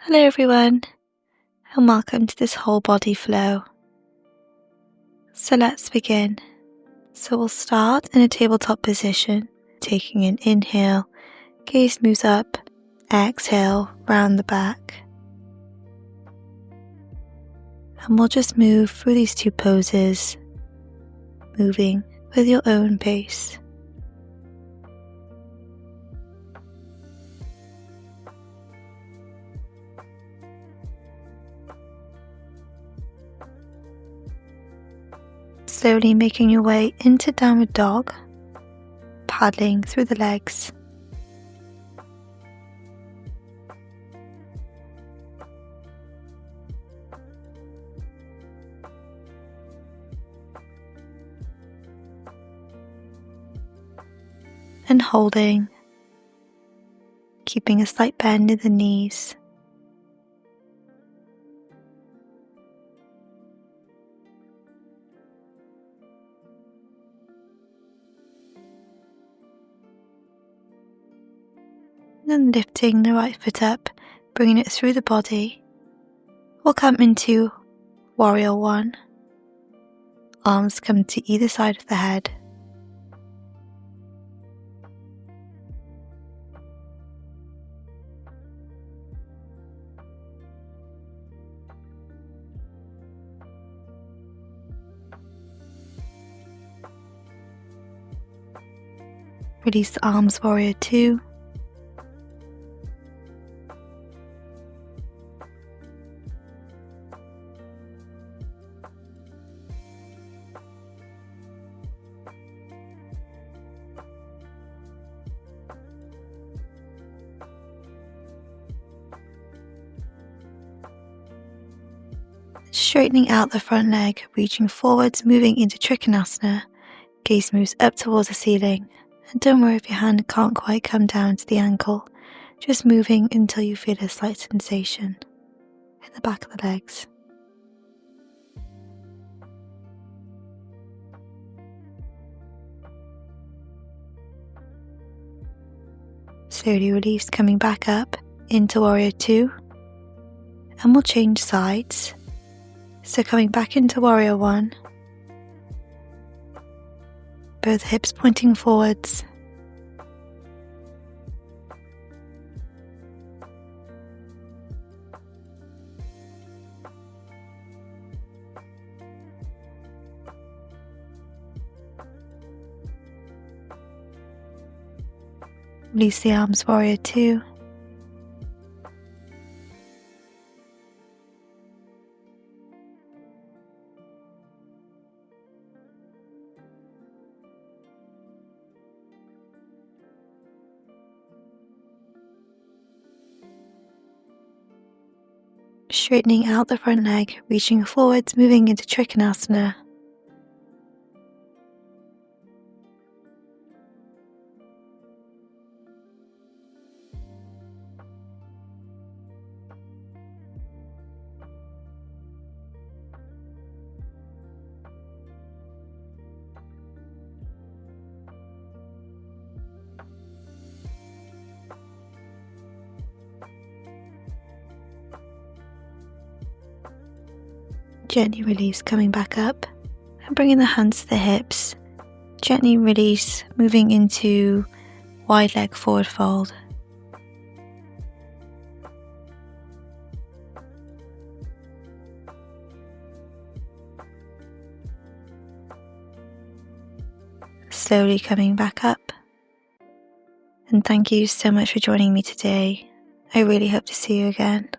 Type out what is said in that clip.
Hello everyone, and welcome to this whole body flow. So let's begin. So we'll start in a tabletop position, taking an inhale, gaze moves up, exhale, round the back. And we'll just move through these two poses, moving with your own pace. Slowly making your way into downward dog, paddling through the legs. And holding, keeping a slight bend in the knees. Then lifting the right foot up, bringing it through the body. We'll come into Warrior 1. Arms come to either side of the head. Release the arms, Warrior 2. Straightening out the front leg, reaching forwards, moving into Trikonasana. Gaze moves up towards the ceiling. And don't worry if your hand can't quite come down to the ankle, just moving until you feel a slight sensation in the back of the legs. Slowly release, coming back up into Warrior 2, and we'll change sides. So coming back into Warrior 1, both hips pointing forwards. Release the arms, Warrior 2. Straightening out the front leg, reaching forwards, moving into Trikonasana. Gently release, coming back up and bringing the hands to the hips. Gently release, moving into wide leg forward fold. Slowly coming back up. And thank you so much for joining me today. I really hope to see you again.